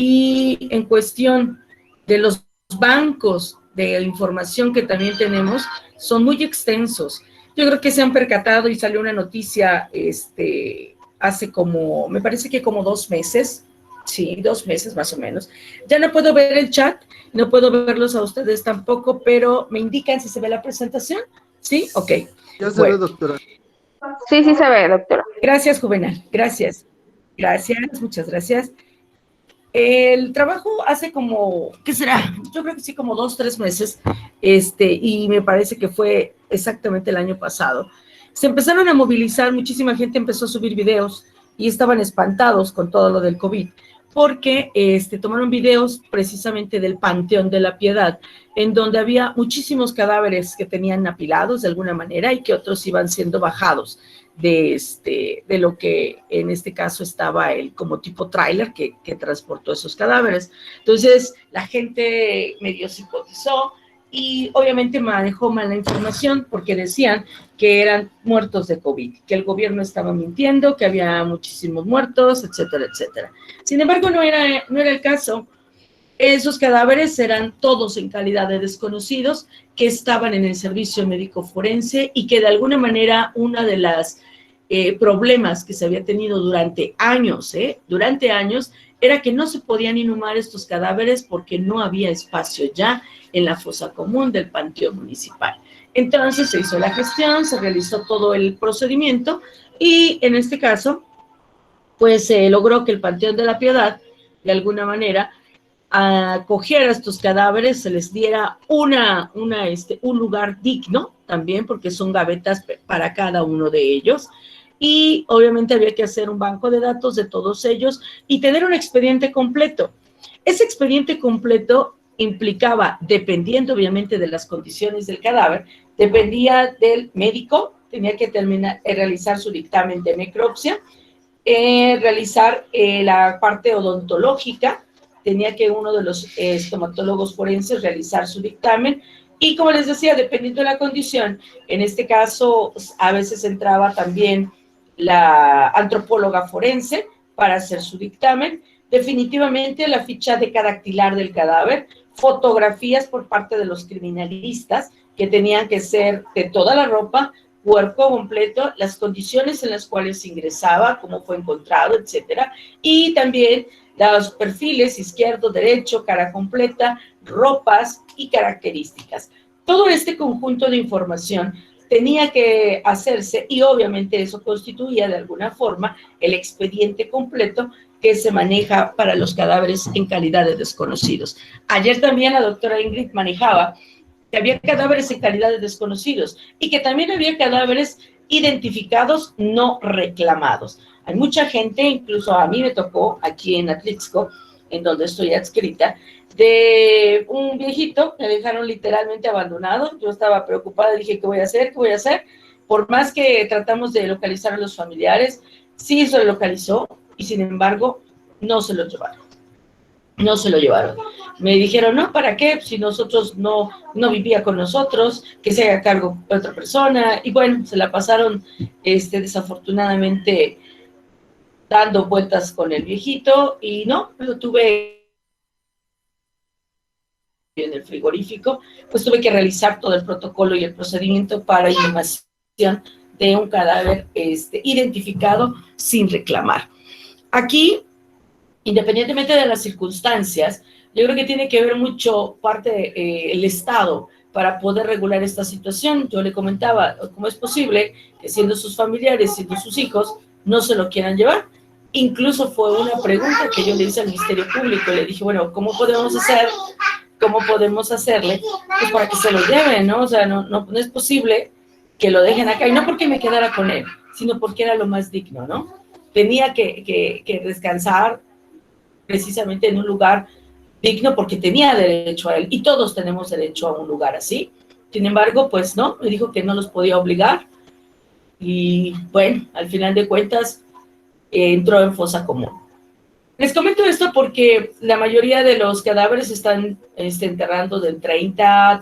Y en cuestión de los bancos de información que también tenemos, son muy extensos. Yo creo que se han percatado y salió una noticia hace como, me parece que como 2 meses, sí, 2 meses más o menos. Ya no puedo ver el chat, no puedo verlos a ustedes tampoco, pero me indican si se ve la presentación. ¿Sí? Ok. Ya se ve, Bueno. doctora. Sí, sí se ve, doctora. Gracias, Juvenal. Gracias. Gracias, muchas gracias. El trabajo hace como, ¿qué será? Yo creo que sí, como 2, 3 meses, y me parece que fue exactamente el año pasado. Se empezaron a movilizar, muchísima gente empezó a subir videos y estaban espantados con todo lo del COVID, porque tomaron videos precisamente del Panteón de la Piedad, en donde había muchísimos cadáveres que tenían apilados de alguna manera y que otros iban siendo bajados de lo que en este caso estaba el como tipo tráiler que transportó esos cadáveres. Entonces la gente medio se hipotizó y obviamente manejó mal la información porque decían que eran muertos de COVID, que el gobierno estaba mintiendo, que había muchísimos muertos, etcétera, etcétera. Sin embargo, no era el caso. Esos cadáveres eran todos en calidad de desconocidos que estaban en el servicio médico forense y que de alguna manera una de las problemas que se había tenido durante años, era que no se podían inhumar estos cadáveres porque no había espacio ya en la fosa común del Panteón Municipal. Entonces se hizo la gestión, se realizó todo el procedimiento y en este caso, pues se logró que el Panteón de la Piedad, de alguna manera, acogiera a estos cadáveres, se les diera un lugar digno también, porque son gavetas para cada uno de ellos, y obviamente había que hacer un banco de datos de todos ellos y tener un expediente completo. Ese expediente completo implicaba, dependiendo obviamente de las condiciones del cadáver, dependía del médico, tenía que realizar su dictamen de necropsia, realizar la parte odontológica, tenía que uno de los estomatólogos forenses realizar su dictamen y como les decía, dependiendo de la condición, en este caso a veces entraba también la antropóloga forense para hacer su dictamen, definitivamente la ficha dactilar del cadáver, fotografías por parte de los criminalistas que tenían que ser de toda la ropa, cuerpo completo, las condiciones en las cuales ingresaba, cómo fue encontrado, etcétera, y también los perfiles izquierdo, derecho, cara completa, ropas y características. Todo este conjunto de información tenía que hacerse y obviamente eso constituía de alguna forma el expediente completo que se maneja para los cadáveres en calidad de desconocidos. Ayer también la doctora Ingrid manejaba que había cadáveres en calidad de desconocidos y que también había cadáveres identificados no reclamados. Hay mucha gente, incluso a mí me tocó aquí en Atlixco, en donde estoy adscrita, de un viejito que dejaron literalmente abandonado. Yo estaba preocupada, dije, ¿qué voy a hacer? ¿Qué voy a hacer? Por más que tratamos de localizar a los familiares, sí se lo localizó y sin embargo no se lo llevaron. No se lo llevaron. Me dijeron, no, ¿para qué? Si nosotros no vivía con nosotros, que se haga cargo de otra persona. Y bueno, se la pasaron desafortunadamente dando vueltas con el viejito y no, lo tuve en el frigorífico, pues tuve que realizar todo el protocolo y el procedimiento para inhumación de un cadáver identificado sin reclamar. Aquí, independientemente de las circunstancias, yo creo que tiene que ver mucho parte el Estado para poder regular esta situación. Yo le comentaba, ¿cómo es posible que siendo sus familiares, siendo sus hijos, no se lo quieran llevar? Incluso fue una pregunta que yo le hice al Ministerio Público, le dije, bueno, ¿cómo podemos hacerle pues para que se lo lleven, ¿no? O sea, no es posible que lo dejen acá, y no porque me quedara con él, sino porque era lo más digno, ¿no? Tenía que descansar precisamente en un lugar digno porque tenía derecho a él, y todos tenemos derecho a un lugar así. Sin embargo, pues no, me dijo que no los podía obligar, y bueno, al final de cuentas, entró en fosa común. Les comento esto porque la mayoría de los cadáveres están enterrando del 30,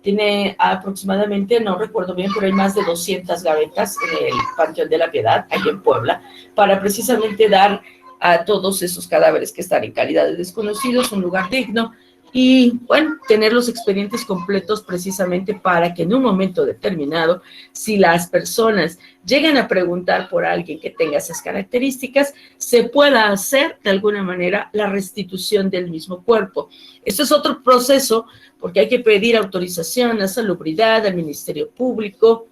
tiene aproximadamente, no recuerdo bien, pero hay más de 200 gavetas en el Panteón de la Piedad, aquí en Puebla, para precisamente dar a todos esos cadáveres que están en calidad de desconocidos, un lugar digno, y bueno, tener los expedientes completos precisamente para que en un momento determinado, si las personas llegan a preguntar por alguien que tenga esas características, se pueda hacer de alguna manera la restitución del mismo cuerpo. Esto es otro proceso porque hay que pedir autorización a Salubridad, al Ministerio Público,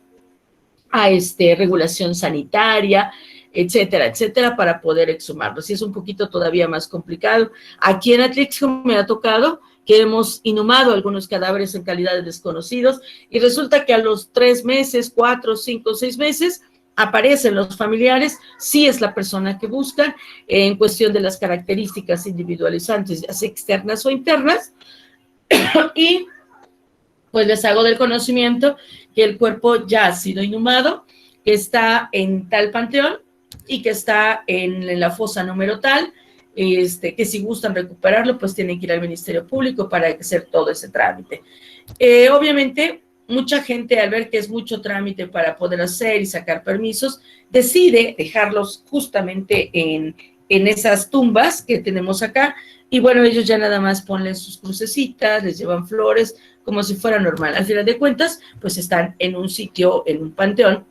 a regulación sanitaria, etcétera, etcétera, para poder exhumarlos. Y es un poquito todavía más complicado. Aquí en Atlixco me ha tocado que hemos inhumado algunos cadáveres en calidad de desconocidos y resulta que a los 3 meses, 4, 5, 6 meses, aparecen los familiares, sí es la persona que buscan, en cuestión de las características individualizantes, ya sea externas o internas, y pues les hago del conocimiento que el cuerpo ya ha sido inhumado, que está en tal panteón y que está en la fosa número tal, que si gustan recuperarlo, pues tienen que ir al Ministerio Público para hacer todo ese trámite. Obviamente, mucha gente al ver que es mucho trámite para poder hacer y sacar permisos, decide dejarlos justamente en esas tumbas que tenemos acá, y bueno, ellos ya nada más ponen sus crucecitas, les llevan flores, como si fuera normal. Al final de cuentas, pues están en un sitio, en un panteón,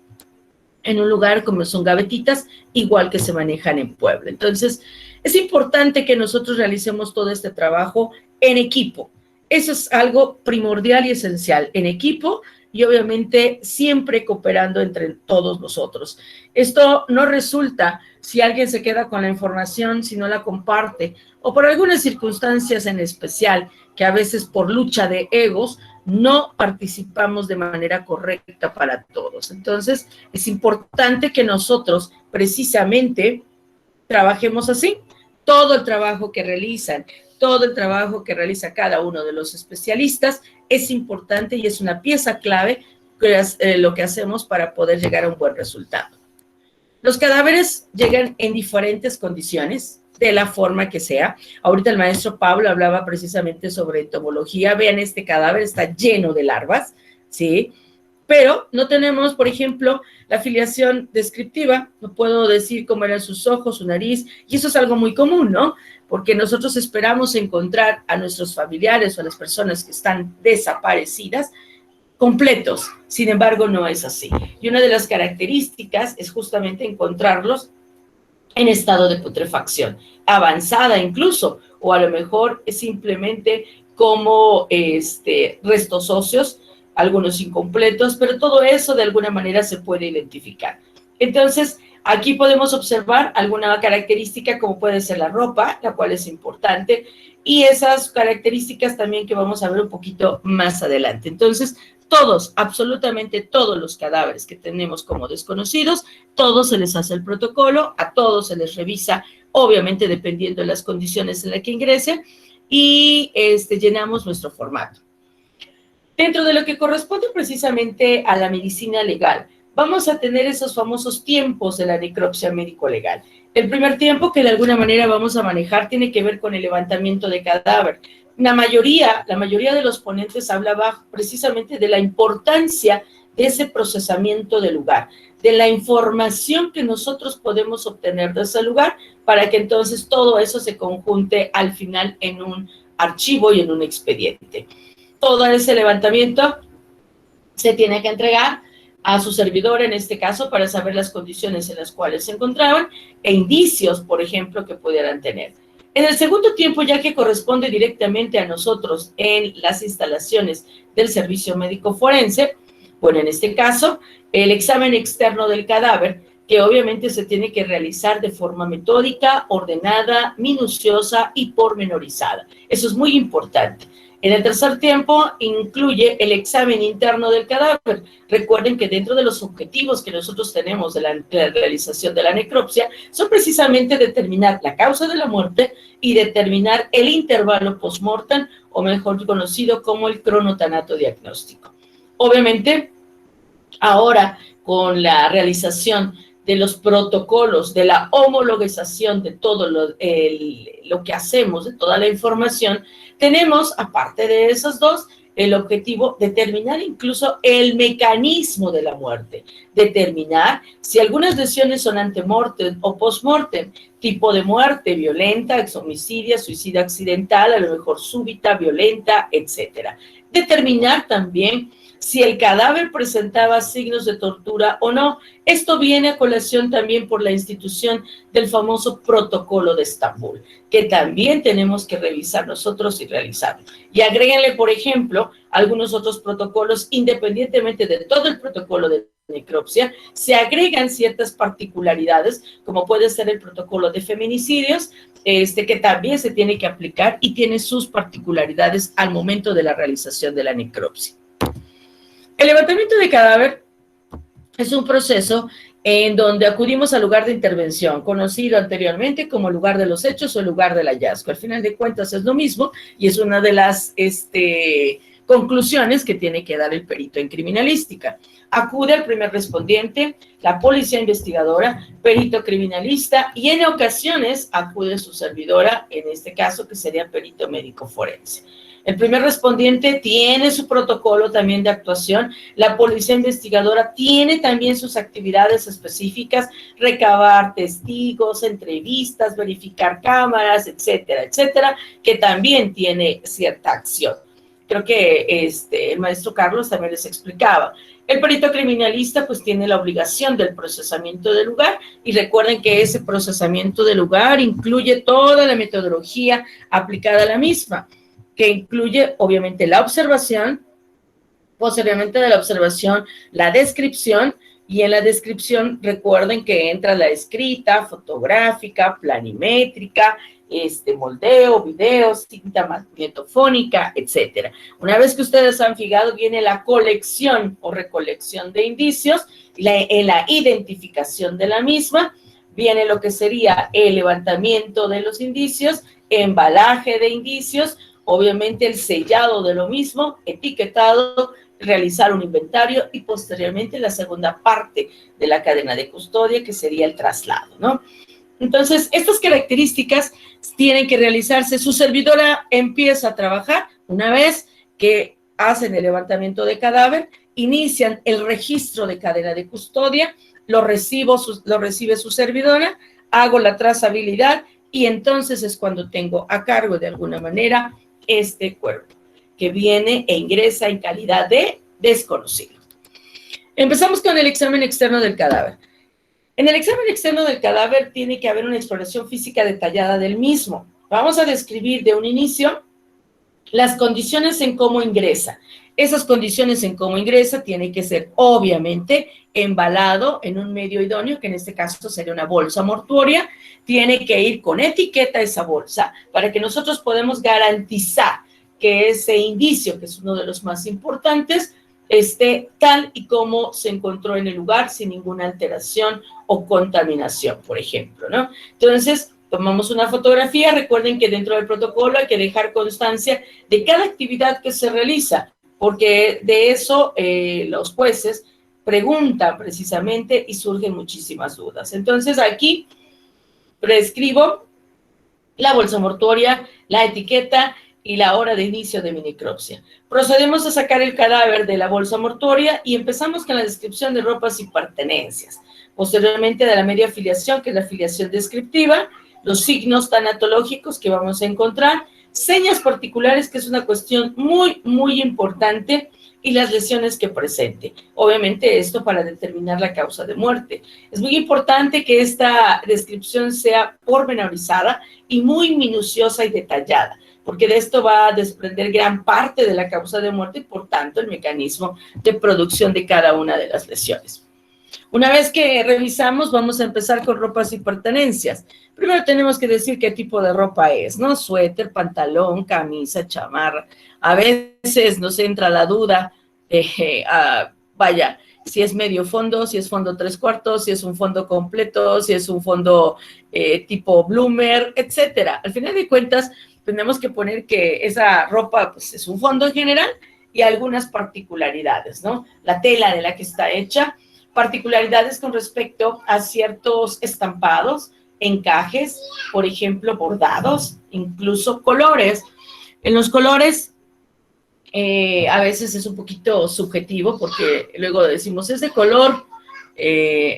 en un lugar como son gavetitas, igual que se manejan en Puebla. Entonces, es importante que nosotros realicemos todo este trabajo en equipo. Eso es algo primordial y esencial, en equipo y obviamente siempre cooperando entre todos nosotros. Esto no resulta si alguien se queda con la información, si no la comparte, o por algunas circunstancias en especial, que a veces por lucha de egos, no participamos de manera correcta para todos. Entonces, es importante que nosotros precisamente trabajemos así. Todo el trabajo que realizan, todo el trabajo que realiza cada uno de los especialistas es importante y es una pieza clave que es lo que hacemos para poder llegar a un buen resultado. Los cadáveres llegan en diferentes condiciones, de la forma que sea. Ahorita el maestro Pablo hablaba precisamente sobre entomología. Vean, este cadáver está lleno de larvas, ¿sí? Pero no tenemos, por ejemplo, la filiación descriptiva. No puedo decir cómo eran sus ojos, su nariz, y eso es algo muy común, ¿no? Porque nosotros esperamos encontrar a nuestros familiares o a las personas que están desaparecidas completos. Sin embargo, no es así. Y una de las características es justamente encontrarlos en estado de putrefacción, avanzada incluso, o a lo mejor es simplemente como restos óseos, algunos incompletos, pero todo eso de alguna manera se puede identificar. Entonces, aquí podemos observar alguna característica como puede ser la ropa, la cual es importante, y esas características también que vamos a ver un poquito más adelante. Entonces, todos, absolutamente todos los cadáveres que tenemos como desconocidos, todos se les hace el protocolo, a todos se les revisa, obviamente dependiendo de las condiciones en las que ingresen, y llenamos nuestro formato. Dentro de lo que corresponde precisamente a la medicina legal, vamos a tener esos famosos tiempos de la necropsia médico-legal. El primer tiempo que de alguna manera vamos a manejar tiene que ver con el levantamiento de cadáver. La mayoría de los ponentes hablaba precisamente de la importancia de ese procesamiento del lugar, de la información que nosotros podemos obtener de ese lugar para que entonces todo eso se conjunte al final en un archivo y en un expediente. Todo ese levantamiento se tiene que entregar a su servidor, en este caso, para saber las condiciones en las cuales se encontraban e indicios, por ejemplo, que pudieran tener. En el segundo tiempo, ya que corresponde directamente a nosotros en las instalaciones del servicio médico forense, bueno, en este caso, el examen externo del cadáver, que obviamente se tiene que realizar de forma metódica, ordenada, minuciosa y pormenorizada. Eso es muy importante. En el tercer tiempo incluye el examen interno del cadáver. Recuerden que dentro de los objetivos que nosotros tenemos de la realización de la necropsia son precisamente determinar la causa de la muerte y determinar el intervalo post-mortem, o mejor conocido como el cronotanato diagnóstico. Obviamente, ahora con la realización de los protocolos, de la homologización de todo lo que hacemos, de toda la información, tenemos, aparte de esos dos, el objetivo, determinar incluso el mecanismo de la muerte, determinar si algunas lesiones son antemortem o postmortem, tipo de muerte violenta, exhomicidia, suicidio accidental, a lo mejor súbita, violenta, etcétera. Determinar también si el cadáver presentaba signos de tortura o no. Esto viene a colación también por la institución del famoso protocolo de Estambul, que también tenemos que revisar nosotros y realizarlo. Y agréguenle, por ejemplo, algunos otros protocolos, independientemente de todo el protocolo de necropsia, se agregan ciertas particularidades, como puede ser el protocolo de feminicidios, que también se tiene que aplicar y tiene sus particularidades al momento de la realización de la necropsia. El levantamiento de cadáver es un proceso en donde acudimos al lugar de intervención, conocido anteriormente como lugar de los hechos o lugar del hallazgo. Al final de cuentas es lo mismo y es una de las conclusiones que tiene que dar el perito en criminalística. Acude al primer respondiente, la policía investigadora, perito criminalista y en ocasiones acude su servidora, en este caso que sería perito médico forense. El primer respondiente tiene su protocolo también de actuación, la policía investigadora tiene también sus actividades específicas, recabar testigos, entrevistas, verificar cámaras, etcétera, etcétera, que también tiene cierta acción. Creo que el maestro Carlos también les explicaba. El perito criminalista pues tiene la obligación del procesamiento del lugar y recuerden que ese procesamiento del lugar incluye toda la metodología aplicada a la misma, que incluye obviamente la observación, posteriormente de la observación, la descripción, y en la descripción recuerden que entra la escrita, fotográfica, planimétrica, moldeo, video, cinta magnetofónica, etcétera. Una vez que ustedes han fijado, viene la colección o recolección de indicios, en la identificación de la misma, viene lo que sería el levantamiento de los indicios, embalaje de indicios, obviamente el sellado de lo mismo, etiquetado, realizar un inventario y posteriormente la segunda parte de la cadena de custodia, que sería el traslado, ¿no? Entonces, estas características tienen que realizarse. Su servidora empieza a trabajar una vez que hacen el levantamiento de cadáver, inician el registro de cadena de custodia, lo recibe su servidora, hago la trazabilidad y entonces es cuando tengo a cargo de alguna manera este cuerpo, que viene e ingresa en calidad de desconocido. Empezamos con el examen externo del cadáver. En el examen externo del cadáver tiene que haber una exploración física detallada del mismo. Vamos a describir de un inicio las condiciones en cómo ingresa. Esas condiciones en cómo ingresa tienen que ser, obviamente, embalado en un medio idóneo, que en este caso sería una bolsa mortuoria. Tiene que ir con etiqueta esa bolsa para que nosotros podamos garantizar que ese indicio, que es uno de los más importantes, esté tal y como se encontró en el lugar, sin ninguna alteración o contaminación, por ejemplo, ¿no? Entonces, tomamos una fotografía. Recuerden que dentro del protocolo hay que dejar constancia de cada actividad que se realiza, porque de eso los jueces preguntan precisamente y surgen muchísimas dudas. Entonces, aquí prescribo la bolsa mortuoria, la etiqueta y la hora de inicio de mi necropsia. Procedemos a sacar el cadáver de la bolsa mortuoria y empezamos con la descripción de ropas y pertenencias. Posteriormente de la media filiación, que es la filiación descriptiva, los signos tanatológicos que vamos a encontrar, señas particulares, que es una cuestión muy, muy importante, y las lesiones que presente. Obviamente esto para determinar la causa de muerte. Es muy importante que esta descripción sea pormenorizada y muy minuciosa y detallada, porque de esto va a desprender gran parte de la causa de muerte y, por tanto, el mecanismo de producción de cada una de las lesiones. Una vez que revisamos, vamos a empezar con ropas y pertenencias. Primero tenemos que decir qué tipo de ropa es, ¿no? Suéter, pantalón, camisa, chamarra. A veces nos entra la duda, vaya, si es medio fondo, si es fondo 3/4, si es un fondo completo, si es un fondo tipo bloomer, etcétera. Al final de cuentas, tenemos que poner que esa ropa pues, es un fondo en general y algunas particularidades, ¿no? La tela de la que está hecha, particularidades con respecto a ciertos estampados, encajes, por ejemplo, bordados, incluso colores. En los colores A veces es un poquito subjetivo porque luego decimos, es de color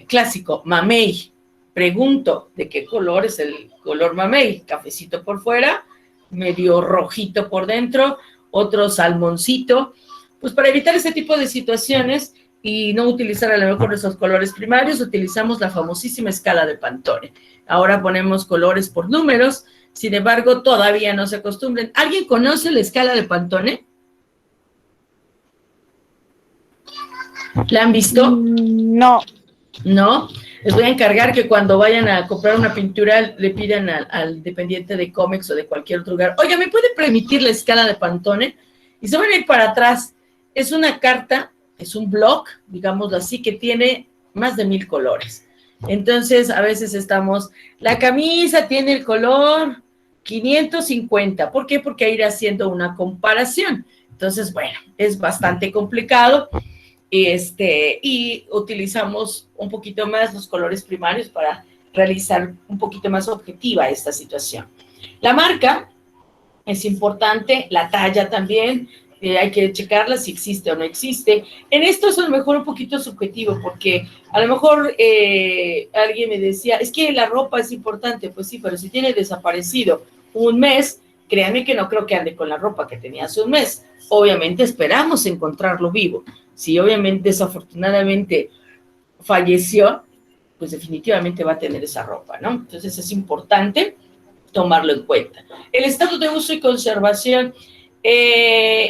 clásico, mamey. Pregunto, ¿de qué color es el color mamey? Cafecito por fuera, medio rojito por dentro, otro salmoncito. Pues para evitar ese tipo de situaciones y no utilizar a lo mejor esos colores primarios, utilizamos la famosísima escala de Pantone. Ahora ponemos colores por números, sin embargo, todavía no se acostumbren. ¿Alguien conoce la escala de Pantone? ¿La han visto? No. No. Les voy a encargar que cuando vayan a comprar una pintura le pidan al dependiente de Comex o de cualquier otro lugar, oiga, ¿me puede permitir la escala de Pantone? Y se van a ir para atrás. Es una carta, es un blog, digámoslo así, que tiene más de 1000 colores. Entonces, a veces estamos, la camisa tiene el color 550. ¿Por qué? Porque ir haciendo una comparación. Entonces, bueno, es bastante complicado. Y utilizamos un poquito más los colores primarios para realizar un poquito más objetiva esta situación. La marca es importante, la talla también, hay que checarla si existe o no existe. En esto es a lo mejor un poquito subjetivo, porque a lo mejor alguien me decía, es que la ropa es importante, pues sí, pero si tiene desaparecido un mes, créanme que no creo que ande con la ropa que tenía hace un mes. Obviamente esperamos encontrarlo vivo. Si obviamente desafortunadamente falleció, pues definitivamente va a tener esa ropa, ¿no? Entonces es importante tomarlo en cuenta. El estado de uso y conservación.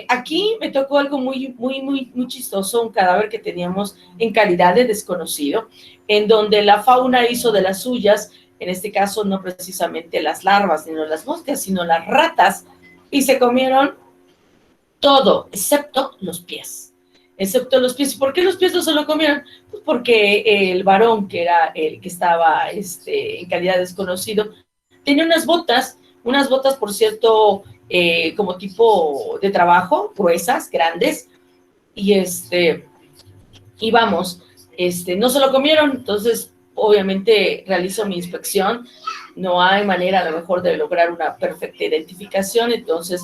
Aquí me tocó algo muy chistoso, un cadáver que teníamos en calidad de desconocido, en donde la fauna hizo de las suyas, en este caso no precisamente las larvas, ni las moscas, sino las ratas, y se comieron todo, excepto los pies. Excepto los pies. ¿Por qué los pies no se lo comieron? Pues porque el varón, que era el que estaba en calidad de desconocido, tenía unas botas, por cierto, como tipo de trabajo, gruesas, grandes, y vamos, no se lo comieron. Entonces, obviamente, realizo mi inspección, no hay manera a lo mejor de lograr una perfecta identificación, entonces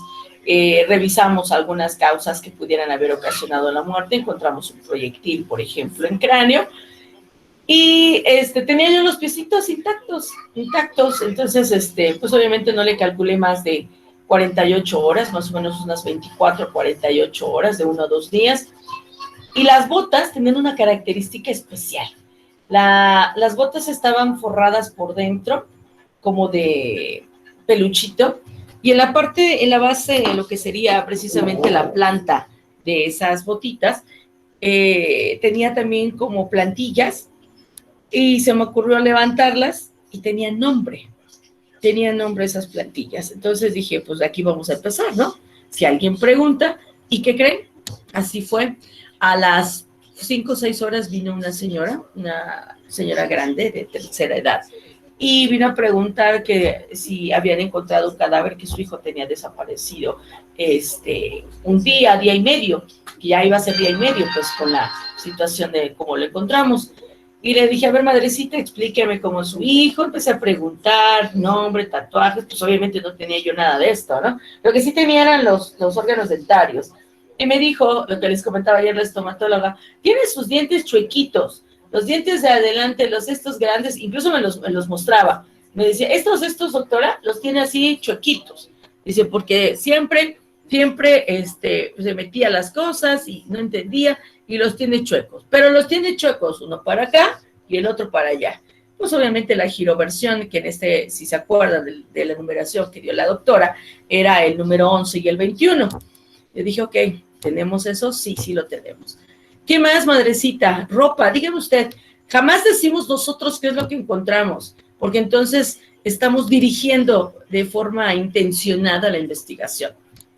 revisamos algunas causas que pudieran haber ocasionado la muerte, encontramos un proyectil, por ejemplo, en cráneo, y tenía yo los piecitos intactos, entonces, pues obviamente no le calculé más de 48 horas, más o menos unas 24, 48 horas, de 1 a 2 días, y las botas tenían una característica especial. Las botas estaban forradas por dentro, como de peluchito, y en la base, lo que sería precisamente la planta de esas botitas, tenía también como plantillas, y se me ocurrió levantarlas, y tenían nombre esas plantillas. Entonces dije, pues de aquí vamos a empezar, ¿no? Si alguien pregunta, ¿y qué creen? Así fue. A las 5 o 6 horas vino una señora grande de tercera edad, y vino a preguntar que si habían encontrado un cadáver que su hijo tenía desaparecido un día y medio, que ya iba a ser día y medio, pues con la situación de cómo lo encontramos. Y le dije, a ver, madrecita, explíqueme cómo es su hijo. Empecé a preguntar, nombre, tatuajes, pues obviamente no tenía yo nada de esto, ¿no? Lo que sí tenía eran los órganos dentarios. Y me dijo, lo que les comentaba ayer la estomatóloga, tiene sus dientes chuequitos, los dientes de adelante, estos grandes, incluso me los mostraba. Me decía, estos, doctora, los tiene así chuequitos. Dice, porque siempre se metía las cosas y no entendía, y los tiene chuecos. Pero los tiene chuecos, uno para acá y el otro para allá. Pues obviamente la giroversión, que si se acuerdan de la numeración que dio la doctora, era el número 11 y el 21. Yo dije, ok, ¿tenemos eso? Sí, sí lo tenemos. ¿Qué más, madrecita? Ropa, dígame usted. Jamás decimos nosotros qué es lo que encontramos, porque entonces estamos dirigiendo de forma intencionada la investigación.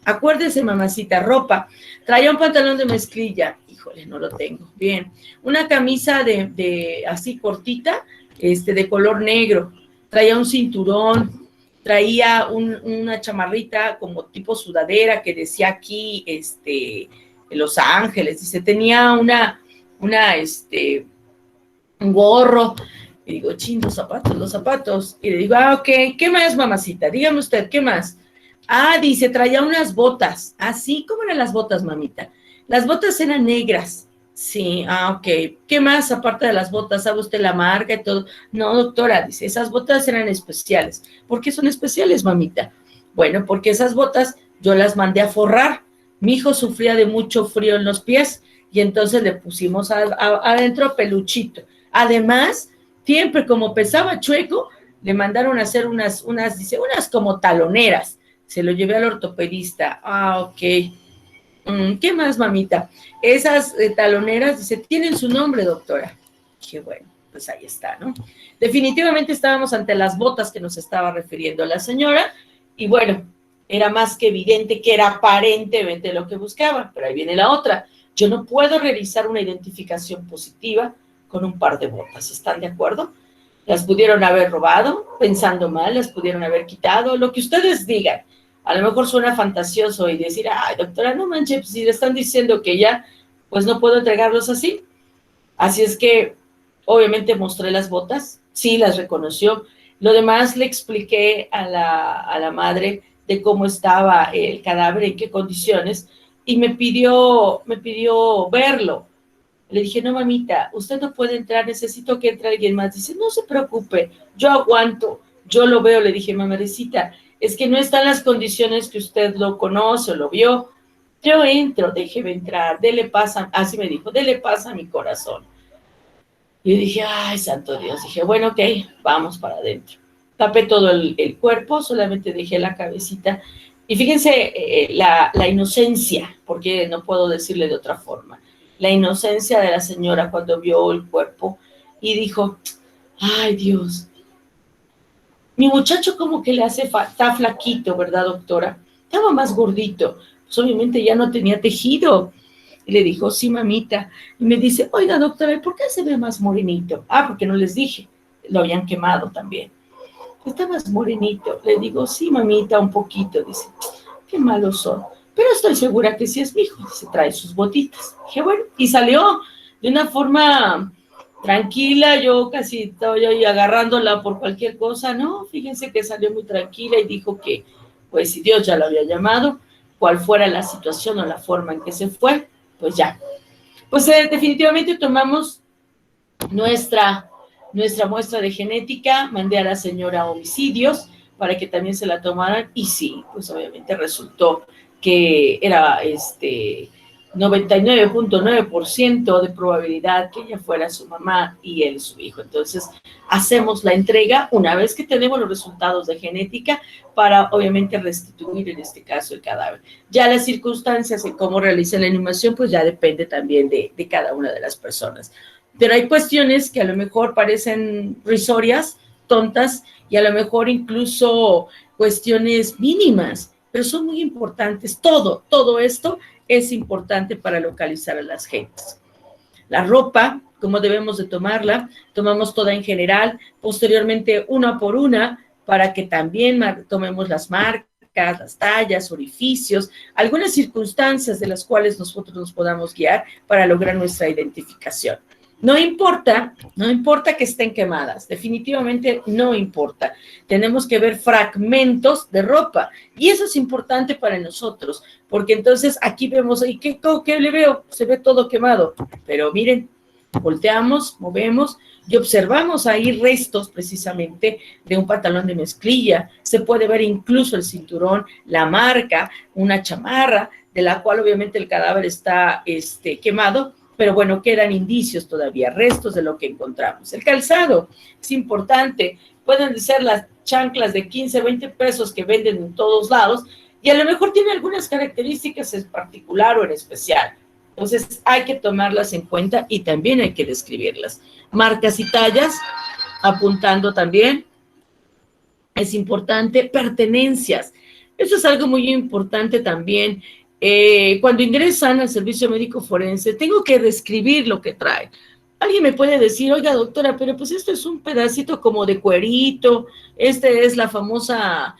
Acuérdese, mamacita, ropa. Traía un pantalón de mezclilla. Híjole, no lo tengo. Bien. Una camisa de así cortita, de color negro. Traía un cinturón. Traía una chamarrita como tipo sudadera que decía aquí, Los Ángeles. Dice, tenía un gorro. Y digo, los zapatos. Y le digo, ok, ¿qué más, mamacita? Dígame usted, ¿qué más? Ah, dice, traía unas botas. Así como eran las botas, mamita. Las botas eran negras. Sí, ok. ¿Qué más aparte de las botas? ¿Sabe usted la marca y todo? No, doctora, dice, esas botas eran especiales. ¿Por qué son especiales, mamita? Bueno, porque esas botas yo las mandé a forrar. Mi hijo sufría de mucho frío en los pies y entonces le pusimos adentro peluchito. Además, siempre como pesaba chueco, le mandaron a hacer dice, unas como taloneras. Se lo llevé al ortopedista. Ah, ok. ¿Qué más, mamita? Esas taloneras, dice, tienen su nombre, doctora. Qué bueno, pues ahí está, ¿no? Definitivamente estábamos ante las botas que nos estaba refiriendo la señora, y bueno, era más que evidente que era aparentemente lo que buscaba, pero ahí viene la otra. Yo no puedo realizar una identificación positiva con un par de botas, ¿están de acuerdo? Las pudieron haber robado, pensando mal, las pudieron haber quitado, lo que ustedes digan. A lo mejor suena fantasioso y decir, ay, doctora, no manches, si le están diciendo que ya, pues no puedo entregarlos así. Así es que, obviamente, mostré las botas, sí, las reconoció. Lo demás le expliqué a la madre de cómo estaba el cadáver, en qué condiciones, y me pidió verlo. Le dije, no, mamita, usted no puede entrar, necesito que entre alguien más. Dice, no se preocupe, yo aguanto, yo lo veo. Le dije, mamadrecita, es que no están las condiciones que usted lo conoce o lo vio. Yo entro, déjeme entrar, dele paz, así me dijo, dele paz a mi corazón. Y dije, ay, santo Dios. Dije, bueno, ok, vamos para adentro. Tapé todo el cuerpo, solamente dejé la cabecita. Y fíjense la inocencia, porque no puedo decirle de otra forma, la inocencia de la señora cuando vio el cuerpo y dijo, ay, Dios, mi muchacho como que le hace, está flaquito, ¿verdad, doctora? Estaba más gordito, pues obviamente ya no tenía tejido. Y le dijo, sí, mamita. Y me dice, oiga, doctora, ¿y por qué se ve más morenito? Ah, porque no les dije, lo habían quemado también. Está más morenito. Le digo, sí, mamita, un poquito. Dice, qué malos son. Pero estoy segura que sí es mi hijo. Se trae sus botitas. Dije, bueno, y salió de una forma tranquila. Yo casi estoy ahí agarrándola por cualquier cosa. No, fíjense que salió muy tranquila y dijo que, pues, si Dios ya lo había llamado, cual fuera la situación o la forma en que se fue, pues ya. Pues definitivamente tomamos nuestra muestra de genética, mandé a la señora a homicidios para que también se la tomaran y sí, pues obviamente resultó que era 99.9% de probabilidad que ella fuera su mamá y él su hijo. Entonces, hacemos la entrega una vez que tenemos los resultados de genética para, obviamente, restituir en este caso el cadáver. Ya las circunstancias y cómo realiza la inhumación, pues ya depende también de cada una de las personas. Pero hay cuestiones que a lo mejor parecen risorias, tontas, y a lo mejor incluso cuestiones mínimas, pero son muy importantes. Todo esto es importante para localizar a las gentes. La ropa, cómo debemos de tomarla, tomamos toda en general, posteriormente una por una, para que también tomemos las marcas, las tallas, orificios, algunas circunstancias de las cuales nosotros nos podamos guiar para lograr nuestra identificación. No importa que estén quemadas, definitivamente no importa. Tenemos que ver fragmentos de ropa y eso es importante para nosotros, porque entonces aquí vemos, ¿y qué le veo? Se ve todo quemado, pero miren, volteamos, movemos y observamos ahí restos precisamente de un pantalón de mezclilla. Se puede ver incluso el cinturón, la marca, una chamarra, de la cual obviamente el cadáver está quemado, pero bueno, quedan indicios todavía, restos de lo que encontramos. El calzado es importante, pueden ser las chanclas de 15, 20 pesos que venden en todos lados, y a lo mejor tiene algunas características en particular o en especial. Entonces hay que tomarlas en cuenta y también hay que describirlas. Marcas y tallas, apuntando también, es importante. Pertenencias, eso es algo muy importante también. Cuando ingresan al servicio médico forense, tengo que describir lo que trae. Alguien me puede decir, oiga, doctora, pero pues esto es un pedacito como de cuerito, es la famosa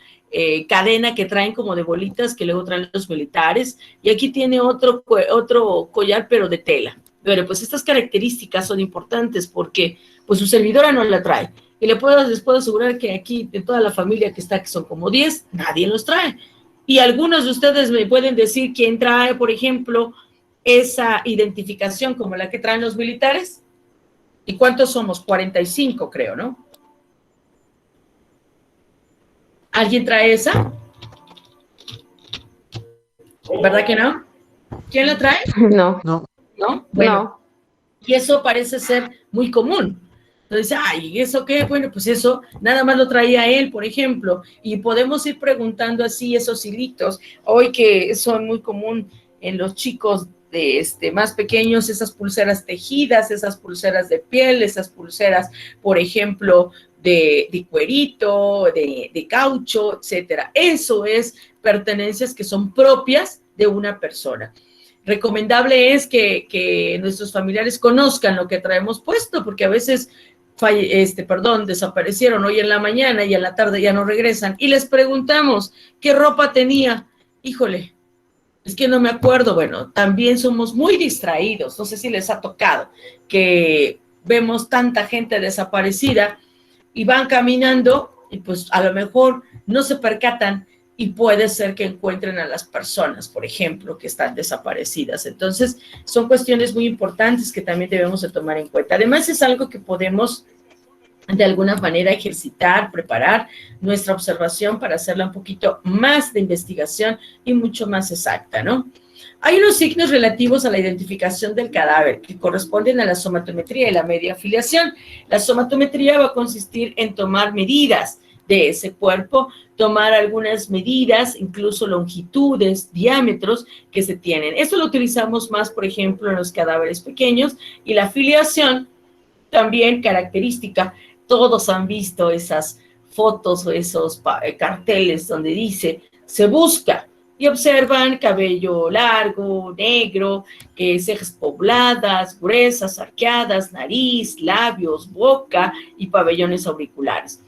cadena que traen como de bolitas que luego traen los militares, y aquí tiene otro collar, pero de tela. Pero pues estas características son importantes porque pues su servidora no la trae. Y les puedo asegurar que aquí, de toda la familia que está, que son como 10, nadie los trae. Y algunos de ustedes me pueden decir quién trae, por ejemplo, esa identificación como la que traen los militares. ¿Y cuántos somos? 45, creo, ¿no? ¿Alguien trae esa? ¿Verdad que no? ¿Quién la trae? No. No. ¿No? Bueno, No. y eso parece ser muy común. Entonces, ay, ¿eso qué? Bueno, pues eso nada más lo traía él, por ejemplo, y podemos ir preguntando así esos hilitos, hoy que son muy común en los chicos de más pequeños, esas pulseras tejidas, esas pulseras de piel, esas pulseras, por ejemplo, de cuerito, de caucho, etcétera. Eso es pertenencias que son propias de una persona. Recomendable es que nuestros familiares conozcan lo que traemos puesto, porque a veces desaparecieron hoy en la mañana y en la tarde ya no regresan, y les preguntamos, ¿qué ropa tenía? Híjole, es que no me acuerdo. Bueno, también somos muy distraídos, no sé si les ha tocado, que vemos tanta gente desaparecida y van caminando y pues a lo mejor no se percatan y puede ser que encuentren a las personas, por ejemplo, que están desaparecidas. Entonces, son cuestiones muy importantes que también debemos de tomar en cuenta. Además, es algo que podemos de alguna manera ejercitar, preparar nuestra observación para hacerla un poquito más de investigación y mucho más exacta, ¿no? Hay unos signos relativos a la identificación del cadáver que corresponden a la somatometría y la media afiliación. La somatometría va a consistir en tomar medidas de ese cuerpo, tomar algunas medidas, incluso longitudes, diámetros que se tienen. Eso lo utilizamos más, por ejemplo, en los cadáveres pequeños, y la afiliación también característica. Todos han visto esas fotos o esos carteles donde dice, se busca, y observan cabello largo, negro, cejas pobladas, gruesas, arqueadas, nariz, labios, boca y pabellones auriculares.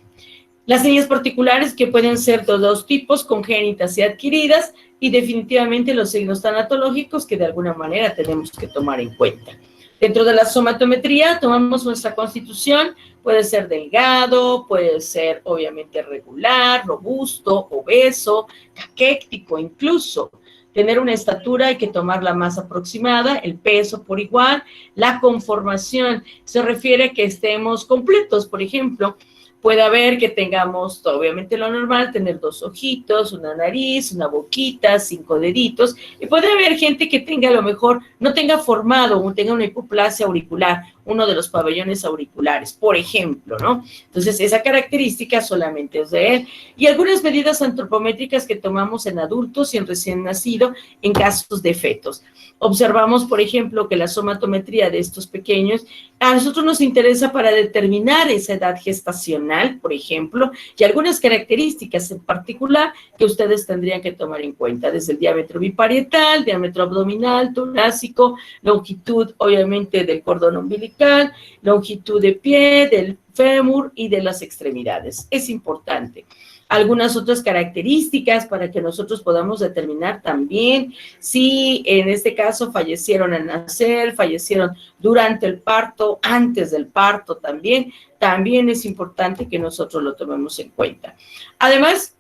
Las señas particulares, que pueden ser de dos tipos, congénitas y adquiridas, y definitivamente los signos tanatológicos que de alguna manera tenemos que tomar en cuenta. Dentro de la somatometría tomamos nuestra constitución, puede ser delgado, puede ser obviamente regular, robusto, obeso, caquéctico incluso. Tener una estatura, hay que tomar la más aproximada, el peso por igual, la conformación se refiere a que estemos completos, por ejemplo. Puede haber que tengamos, obviamente lo normal, tener dos ojitos, una nariz, una boquita, 5 deditos, y puede haber gente que tenga, a lo mejor, no tenga formado, o tenga una hipoplasia auricular, uno de los pabellones auriculares, por ejemplo, ¿no? Entonces, esa característica solamente es de él. Y algunas medidas antropométricas que tomamos en adultos y en recién nacido, en casos de fetos. Observamos, por ejemplo, que la somatometría de estos pequeños a nosotros nos interesa para determinar esa edad gestacional, por ejemplo, y algunas características en particular que ustedes tendrían que tomar en cuenta, desde el diámetro biparietal, diámetro abdominal, torácico, longitud, obviamente, del cordón umbilical, longitud de pie, del fémur y de las extremidades. Es importante. Algunas otras características para que nosotros podamos determinar también si en este caso fallecieron al nacer, fallecieron durante el parto, antes del parto también es importante que nosotros lo tomemos en cuenta. Además,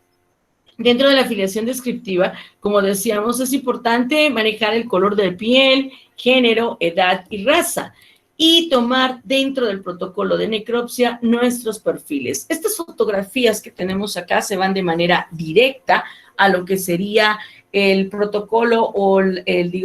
dentro de la afiliación descriptiva, como decíamos, es importante manejar el color de piel, género, edad y raza, y tomar dentro del protocolo de necropsia nuestros perfiles. Estas fotografías que tenemos acá se van de manera directa a lo que sería el protocolo o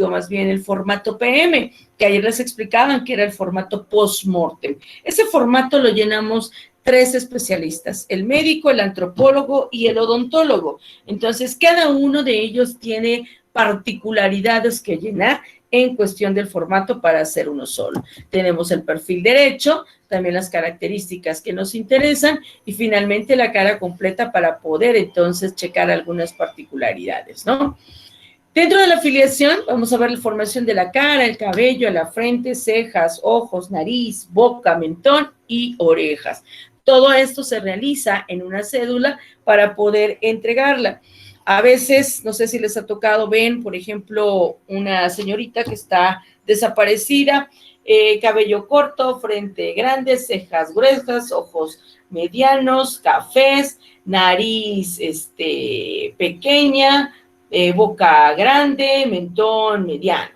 más bien el formato PM, que ayer les explicaban que era el formato post-mortem. Ese formato lo llenamos 3 especialistas, el médico, el antropólogo y el odontólogo. Entonces, cada uno de ellos tiene particularidades que llenar en cuestión del formato para hacer uno solo. Tenemos el perfil derecho, también las características que nos interesan y finalmente la cara completa para poder entonces checar algunas particularidades, ¿no? Dentro de la afiliación vamos a ver la formación de la cara, el cabello, la frente, cejas, ojos, nariz, boca, mentón y orejas. Todo esto se realiza en una cédula para poder entregarla. A veces, no sé si les ha tocado, ven, por ejemplo, una señorita que está desaparecida, cabello corto, frente grande, cejas gruesas, ojos medianos, cafés, nariz pequeña, boca grande, mentón mediano.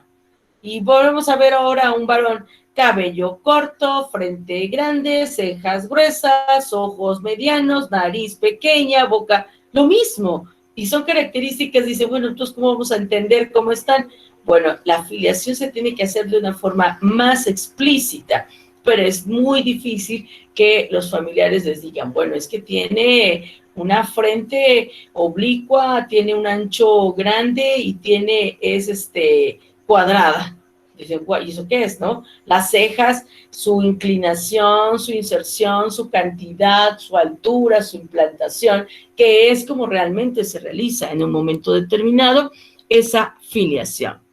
Y volvemos a ver ahora a un varón: cabello corto, frente grande, cejas gruesas, ojos medianos, nariz pequeña, boca, lo mismo. Y son características, dice, bueno, entonces, ¿cómo vamos a entender cómo están? Bueno, la afiliación se tiene que hacer de una forma más explícita, pero es muy difícil que los familiares les digan, bueno, es que tiene una frente oblicua, tiene un ancho grande y es cuadrada. Dicen, ¿y eso qué es, no? Las cejas, su inclinación, su inserción, su cantidad, su altura, su implantación, que es como realmente se realiza en un momento determinado esa filiación.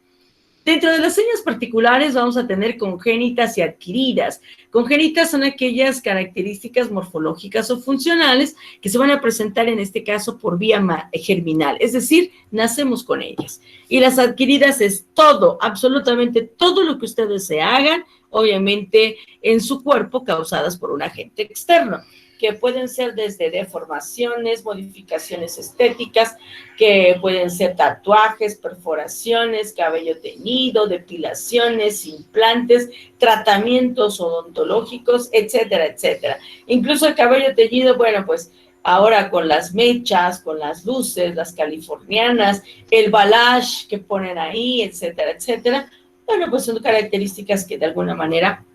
Dentro de las señas particulares vamos a tener congénitas y adquiridas. Congénitas son aquellas características morfológicas o funcionales que se van a presentar en este caso por vía germinal, es decir, nacemos con ellas. Y las adquiridas es todo, absolutamente todo lo que ustedes se hagan, obviamente en su cuerpo, causadas por un agente externo, que pueden ser desde deformaciones, modificaciones estéticas, que pueden ser tatuajes, perforaciones, cabello teñido, depilaciones, implantes, tratamientos odontológicos, etcétera, etcétera. Incluso el cabello teñido, bueno, pues ahora con las mechas, con las luces, las californianas, el balayage que ponen ahí, etcétera, etcétera. Bueno, pues son características que de alguna manera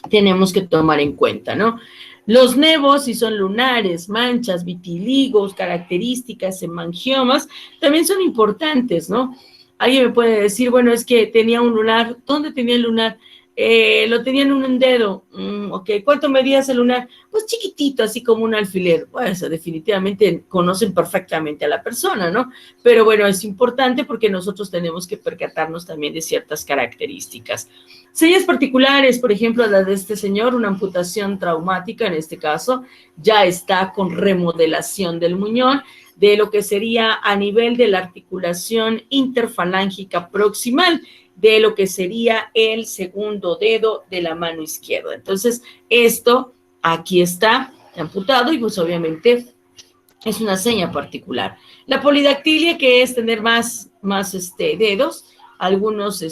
tenemos que tomar en cuenta, ¿no? Los nevos, si son lunares, manchas, vitiligos, características, hemangiomas, también son importantes, ¿no? Alguien me puede decir, bueno, es que tenía un lunar. ¿Dónde tenía el lunar? Lo tenía en un dedo. Ok, ¿cuánto medía ese lunar? Pues chiquitito, así como un alfiler. Pues definitivamente conocen perfectamente a la persona, ¿no? Pero bueno, es importante porque nosotros tenemos que percatarnos también de ciertas características. Señas particulares, por ejemplo, la de este señor, una amputación traumática, en este caso, ya está con remodelación del muñón, de lo que sería a nivel de la articulación interfalángica proximal, de lo que sería el segundo dedo de la mano izquierda. Entonces, esto aquí está amputado y pues obviamente es una seña particular. La polidactilia, que es tener más dedos, algunos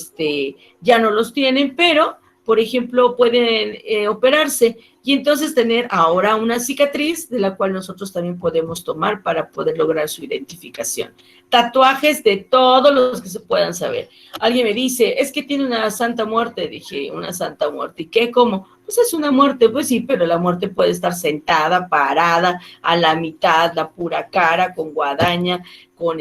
ya no los tienen, pero, por ejemplo, pueden operarse y entonces tener ahora una cicatriz de la cual nosotros también podemos tomar para poder lograr su identificación. Tatuajes de todos los que se puedan saber. Alguien me dice, es que tiene una santa muerte. Dije, una santa muerte. ¿Y qué? ¿Cómo? Pues es una muerte, pues sí, pero la muerte puede estar sentada, parada, a la mitad, la pura cara, con guadaña, con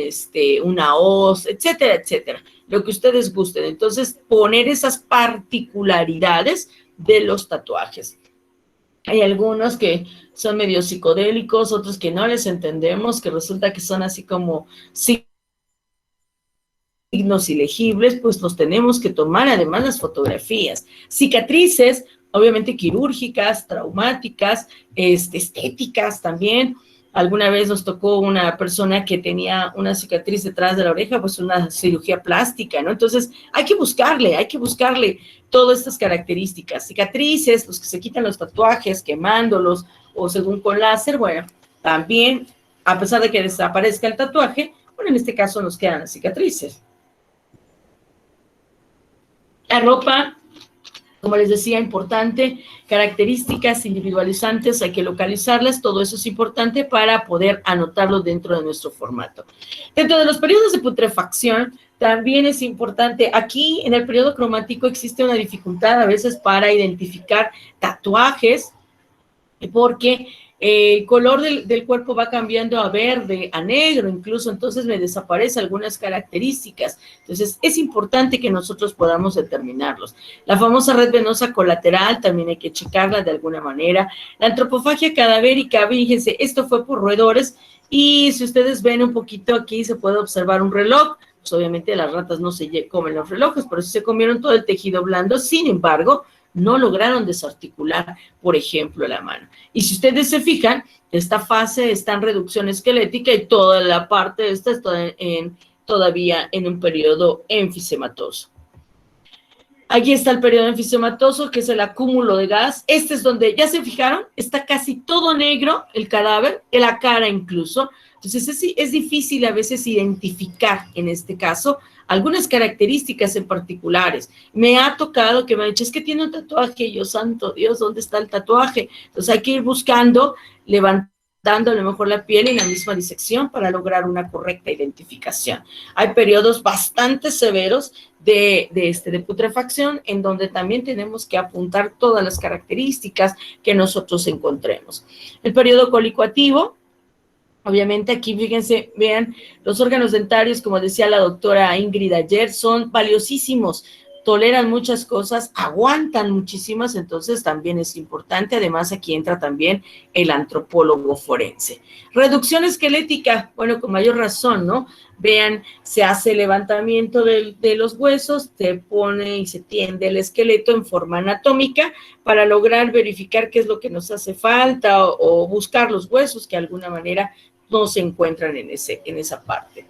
una hoz, etcétera, etcétera. Lo que ustedes gusten. Entonces, poner esas particularidades de los tatuajes. Hay algunos que son medio psicodélicos, otros que no les entendemos, que resulta que son así como signos ilegibles, pues los tenemos que tomar, además las fotografías. Cicatrices, obviamente quirúrgicas, traumáticas, estéticas también. Alguna vez nos tocó una persona que tenía una cicatriz detrás de la oreja, pues una cirugía plástica, ¿no? Entonces hay que buscarle todas estas características. Cicatrices, los que se quitan los tatuajes, quemándolos o según con láser, bueno, también, a pesar de que desaparezca el tatuaje, bueno, en este caso nos quedan las cicatrices. La ropa, como les decía, importante, características individualizantes, hay que localizarlas, todo eso es importante para poder anotarlo dentro de nuestro formato. Dentro de los periodos de putrefacción, también es importante, aquí en el periodo cromático existe una dificultad a veces para identificar tatuajes, porque el color del cuerpo va cambiando a verde, a negro, incluso, entonces me desaparecen algunas características. Entonces, es importante que nosotros podamos determinarlos. La famosa red venosa colateral, también hay que checarla de alguna manera. La antropofagia cadavérica, fíjense, esto fue por roedores, y si ustedes ven un poquito aquí, se puede observar un reloj. Pues obviamente las ratas no se comen los relojes, pero sí se comieron todo el tejido blando. Sin embargo, no lograron desarticular, por ejemplo, la mano. Y si ustedes se fijan, esta fase está en reducción esquelética y toda la parte de esta está todavía en un periodo enfisematoso. Aquí está el periodo enfisiomatoso, que es el acúmulo de gas. Este es donde, ¿ya se fijaron? Está casi todo negro el cadáver, en la cara incluso. Entonces es difícil a veces identificar, en este caso, algunas características en particulares. Me ha tocado que me han dicho, es que tiene un tatuaje, y yo, santo Dios, ¿dónde está el tatuaje? Entonces hay que ir buscando, levantando a lo mejor la piel en la misma disección para lograr una correcta identificación. Hay periodos bastante severos de putrefacción, en donde también tenemos que apuntar todas las características que nosotros encontremos. El periodo colicoactivo, obviamente aquí, fíjense, vean, los órganos dentarios, como decía la doctora Ingrid ayer, son valiosísimos, toleran muchas cosas, aguantan muchísimas, entonces también es importante. Además, aquí entra también el antropólogo forense. Reducción esquelética, bueno, con mayor razón, ¿no? Vean, se hace levantamiento de los huesos, se pone y se tiende el esqueleto en forma anatómica para lograr verificar qué es lo que nos hace falta o buscar los huesos que de alguna manera no se encuentran en esa parte.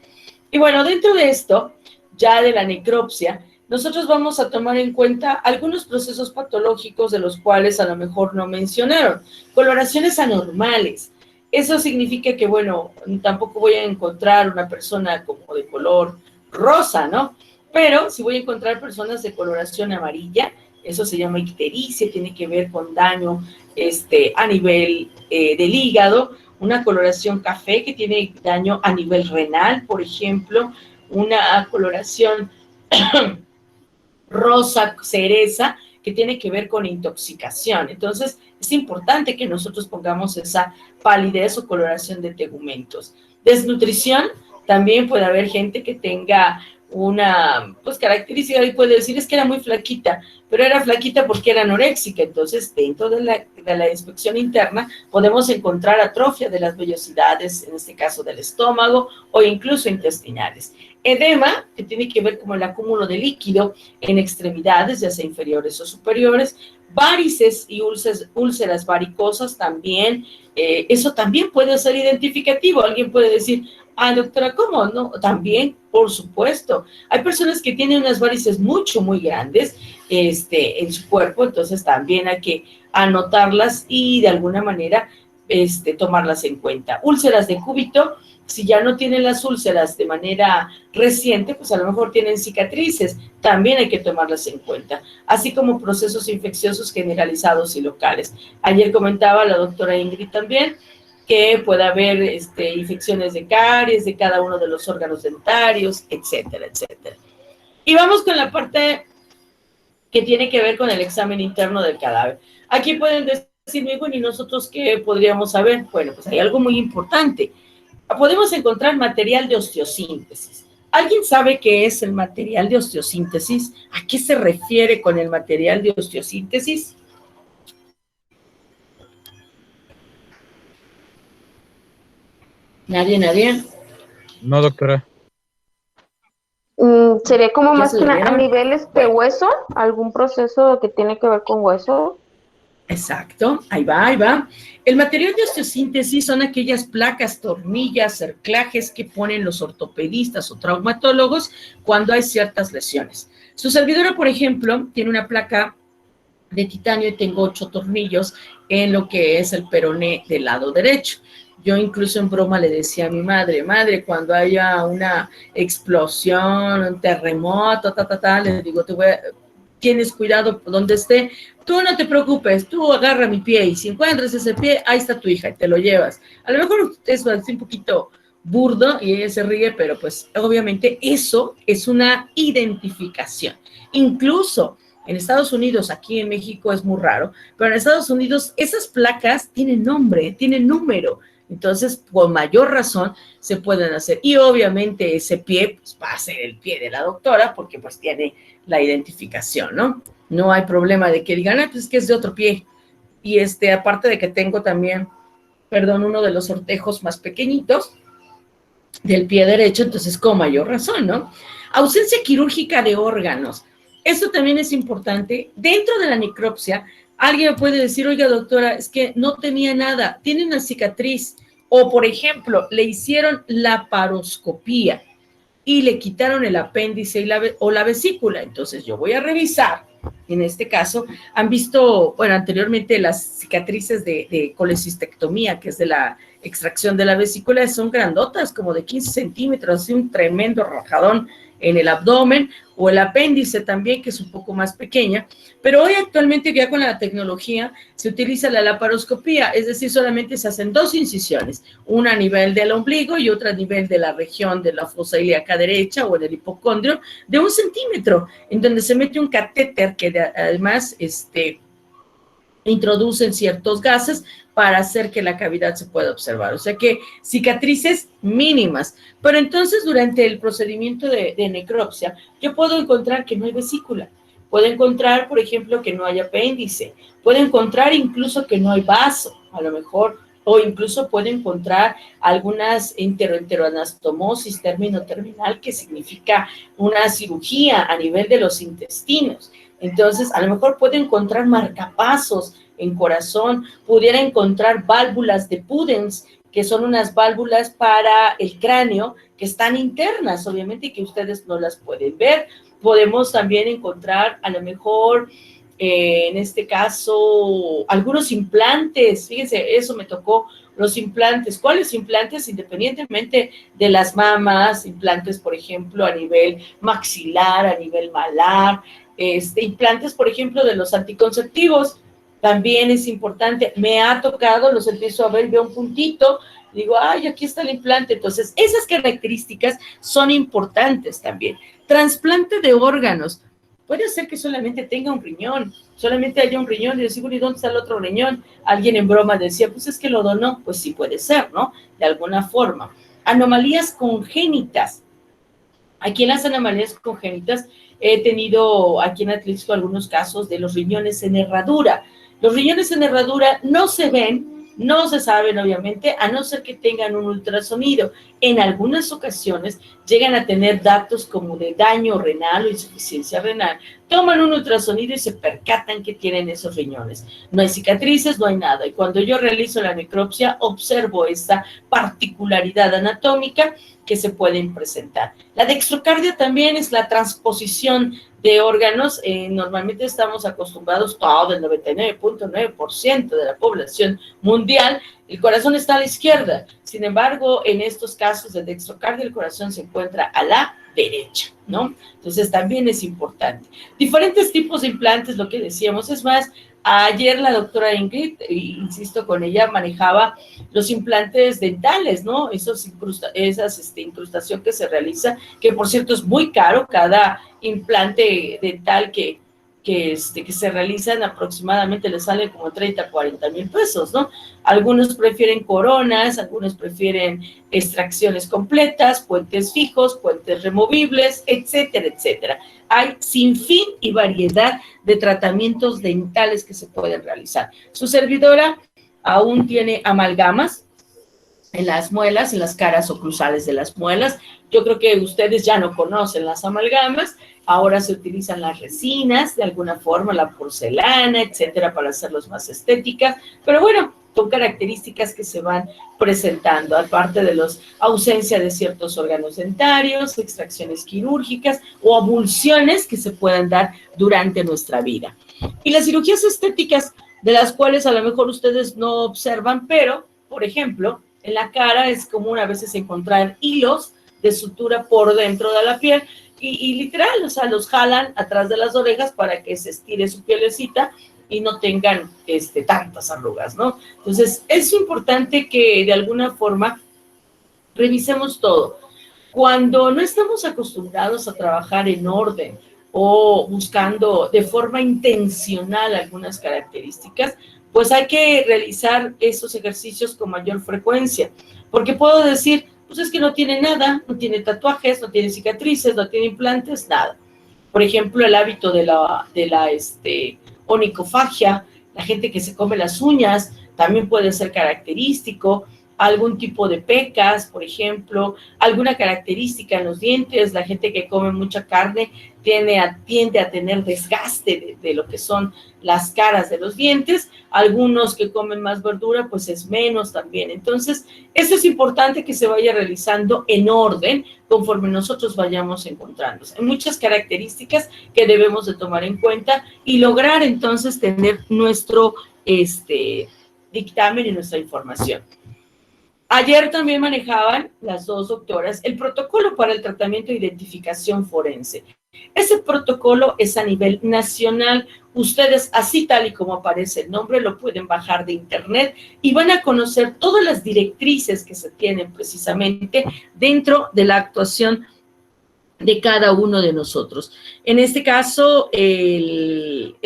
Y bueno, dentro de esto, ya de la necropsia, nosotros vamos a tomar en cuenta algunos procesos patológicos de los cuales a lo mejor no mencionaron. Coloraciones anormales. Eso significa que, bueno, tampoco voy a encontrar una persona como de color rosa, ¿no? Pero si voy a encontrar personas de coloración amarilla, eso se llama ictericia, tiene que ver con daño a nivel del hígado. Una coloración café que tiene daño a nivel renal, por ejemplo. Una coloración rosa cereza, que tiene que ver con intoxicación. Entonces, es importante que nosotros pongamos esa palidez o coloración de tegumentos. Desnutrición, también puede haber gente que tenga una característica y puede decir, es que era muy flaquita, pero era flaquita porque era anoréxica. Entonces, dentro de la inspección interna podemos encontrar atrofia de las vellosidades, en este caso del estómago, o incluso intestinales. Edema, que tiene que ver con el acúmulo de líquido en extremidades, ya sea inferiores o superiores. Varices y úlceras varicosas también, eso también puede ser identificativo. Alguien puede decir, doctora, ¿cómo? No, también, por supuesto. Hay personas que tienen unas varices muy grandes en su cuerpo, entonces también hay que anotarlas y de alguna manera tomarlas en cuenta. Úlceras de cúbito, si ya no tienen las úlceras de manera reciente, pues a lo mejor tienen cicatrices, también hay que tomarlas en cuenta, así como procesos infecciosos generalizados y locales. Ayer comentaba la doctora Ingrid también que puede haber infecciones de caries de cada uno de los órganos dentarios, etcétera, etcétera. Y vamos con la parte que tiene que ver con el examen interno del cadáver. Aquí pueden decirme, bueno, ¿y nosotros qué podríamos saber? Bueno, pues hay algo muy importante. Podemos encontrar material de osteosíntesis. ¿Alguien sabe qué es el material de osteosíntesis? ¿A qué se refiere con el material de osteosíntesis? ¿Nadie? No, doctora. Sería como ¿Ya más se que lo a vieron? niveles de hueso, algún proceso que tiene que ver con hueso. Exacto, ahí va. El material de osteosíntesis son aquellas placas, tornillas, cerclajes que ponen los ortopedistas o traumatólogos cuando hay ciertas lesiones. Su servidora, por ejemplo, tiene una placa de titanio y tengo 8 tornillos en lo que es el peroné del lado derecho. Yo incluso en broma le decía a mi madre, cuando haya una explosión, un terremoto, le digo, tienes cuidado por donde esté, tú no te preocupes, tú agarra mi pie y si encuentras ese pie, ahí está tu hija y te lo llevas. A lo mejor es un poquito burdo y ella se ríe, pero pues obviamente eso es una identificación. Incluso en Estados Unidos, aquí en México es muy raro, pero en Estados Unidos esas placas tienen nombre, tienen número. Entonces, por mayor razón, se pueden hacer. Y obviamente ese pie pues, va a ser el pie de la doctora porque pues tiene la identificación, ¿no? No hay problema de que digan, pues es que es de otro pie. Y aparte de que tengo también, uno de los sortejos más pequeñitos del pie derecho, entonces con mayor razón, ¿no? Ausencia quirúrgica de órganos. Esto también es importante. Dentro de la necropsia, alguien me puede decir, oiga, doctora, es que no tenía nada, tiene una cicatriz. O, por ejemplo, le hicieron laparoscopía y le quitaron el apéndice o la vesícula. Entonces yo voy a revisar en este caso, han visto, bueno, anteriormente las cicatrices de colecistectomía, que es de la extracción de la vesícula, son grandotas, como de 15 centímetros, así un tremendo rajadón en el abdomen, o el apéndice también, que es un poco más pequeña, pero hoy actualmente ya con la tecnología se utiliza la laparoscopía, es decir, solamente se hacen 2 incisiones, una a nivel del ombligo y otra a nivel de la región de la fosa ilíaca derecha o del hipocondrio, de 1 centímetro, en donde se mete un catéter que además introducen ciertos gases para hacer que la cavidad se pueda observar. O sea que cicatrices mínimas. Pero entonces durante el procedimiento de necropsia, yo puedo encontrar que no hay vesícula. Puedo encontrar, por ejemplo, que no hay apéndice. Puedo encontrar incluso que no hay vaso, a lo mejor, o incluso puedo encontrar algunas enteroanastomosis, término terminal, que significa una cirugía a nivel de los intestinos. Entonces, a lo mejor puede encontrar marcapasos en corazón, pudiera encontrar válvulas de Pudens, que son unas válvulas para el cráneo, que están internas, obviamente, y que ustedes no las pueden ver. Podemos también encontrar, a lo mejor, en este caso, algunos implantes. Fíjense, eso me tocó, los implantes. ¿Cuáles implantes? Independientemente de las mamas, implantes, por ejemplo, a nivel maxilar, a nivel malar, implantes, por ejemplo, de los anticonceptivos, también es importante. Me ha tocado, los empiezo a ver, veo un puntito, digo, ay, aquí está el implante. Entonces, esas características son importantes también. Trasplante de órganos. Puede ser que solamente tenga un riñón, solamente haya un riñón, y decir, ¿y dónde está el otro riñón? Alguien en broma decía, pues es que lo donó. Pues sí puede ser, ¿no? De alguna forma. Anomalías congénitas. Aquí en las anomalías congénitas he tenido aquí en Atlixco algunos casos de los riñones en herradura. Los riñones en herradura no se ven, no se saben obviamente, a no ser que tengan un ultrasonido. En algunas ocasiones llegan a tener datos como de daño renal o insuficiencia renal. Toman un ultrasonido y se percatan que tienen esos riñones. No hay cicatrices, no hay nada. Y cuando yo realizo la necropsia, observo esta particularidad anatómica que se pueden presentar. La dextrocardia también es la transposición de órganos. Normalmente estamos acostumbrados, todo el 99.9% de la población mundial, el corazón está a la izquierda. Sin embargo, en estos casos de dextrocardia, el corazón se encuentra a la derecha, ¿no? Entonces, también es importante. Diferentes tipos de implantes, lo que decíamos. Es más, ayer la doctora Ingrid, insisto con ella, manejaba los implantes dentales, ¿no? Esas incrustación que se realiza, que por cierto es muy caro. Cada implante dental que se realizan aproximadamente le sale como 30, 40 mil pesos, ¿no? Algunos prefieren coronas, algunos prefieren extracciones completas, puentes fijos, puentes removibles, etcétera, etcétera. Hay sin fin y variedad de tratamientos dentales que se pueden realizar. Su servidora aún tiene amalgamas en las muelas, en las caras oclusales de las muelas. Yo creo que ustedes ya no conocen las amalgamas. Ahora se utilizan las resinas, de alguna forma, la porcelana, etcétera, para hacerlos más estéticas. Pero bueno, son características que se van presentando, aparte de la ausencia de ciertos órganos dentarios, extracciones quirúrgicas o abulsiones que se puedan dar durante nuestra vida. Y las cirugías estéticas, de las cuales a lo mejor ustedes no observan, pero, por ejemplo, en la cara es común a veces encontrar hilos de sutura por dentro de la piel y literal, o sea, los jalan atrás de las orejas para que se estire su pielecita y no tengan tantas arrugas, ¿no? Entonces, es importante que de alguna forma revisemos todo. Cuando no estamos acostumbrados a trabajar en orden o buscando de forma intencional algunas características, pues hay que realizar esos ejercicios con mayor frecuencia, porque puedo decir, pues es que no tiene nada, no tiene tatuajes, no tiene cicatrices, no tiene implantes, nada. Por ejemplo, el hábito de la onicofagia, la gente que se come las uñas, también puede ser característico. algún tipo de pecas, por ejemplo, alguna característica en los dientes. La gente que come mucha carne tiende a tener desgaste de lo que son las caras de los dientes. Algunos que comen más verdura, pues es menos también. Entonces, eso es importante que se vaya realizando en orden conforme nosotros vayamos encontrándose. Hay muchas características que debemos de tomar en cuenta y lograr entonces tener nuestro dictamen y nuestra información. Ayer también manejaban las dos doctoras el protocolo para el tratamiento de identificación forense. Ese protocolo es a nivel nacional. Ustedes, así tal y como aparece el nombre, lo pueden bajar de internet y van a conocer todas las directrices que se tienen precisamente dentro de la actuación de cada uno de nosotros. En este caso, el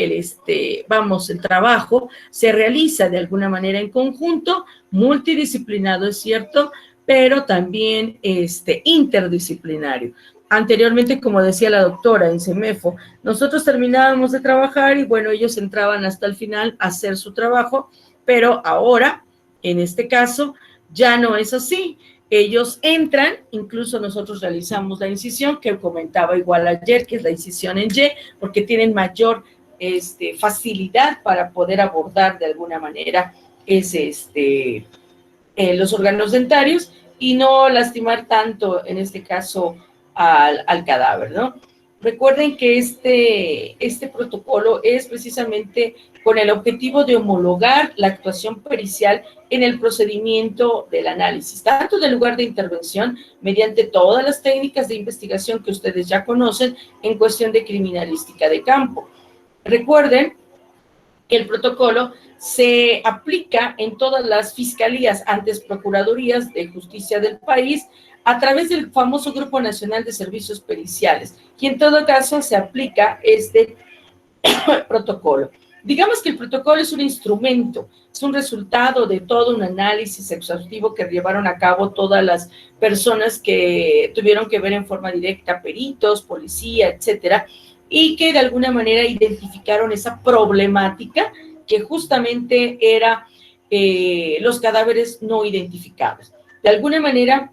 trabajo se realiza de alguna manera en conjunto, multidisciplinado, es cierto, pero también interdisciplinario. Anteriormente, como decía la doctora en CEMEFO, nosotros terminábamos de trabajar y bueno, ellos entraban hasta el final a hacer su trabajo, pero ahora, en este caso, ya no es así. Ellos entran, incluso nosotros realizamos la incisión, que comentaba igual ayer, que es la incisión en Y, porque tienen mayor facilidad para poder abordar de alguna manera los órganos dentarios y no lastimar tanto, en este caso, al cadáver, ¿no? Recuerden que este protocolo es precisamente con el objetivo de homologar la actuación pericial en el procedimiento del análisis, tanto del lugar de intervención, mediante todas las técnicas de investigación que ustedes ya conocen en cuestión de criminalística de campo. Recuerden que el protocolo se aplica en todas las fiscalías, antes procuradurías de justicia del país, a través del famoso Grupo Nacional de Servicios Periciales, y en todo caso se aplica este protocolo. Digamos que el protocolo es un instrumento, es un resultado de todo un análisis exhaustivo que llevaron a cabo todas las personas que tuvieron que ver en forma directa, peritos, policía, etcétera, y que de alguna manera identificaron esa problemática que justamente era los cadáveres no identificados. De alguna manera,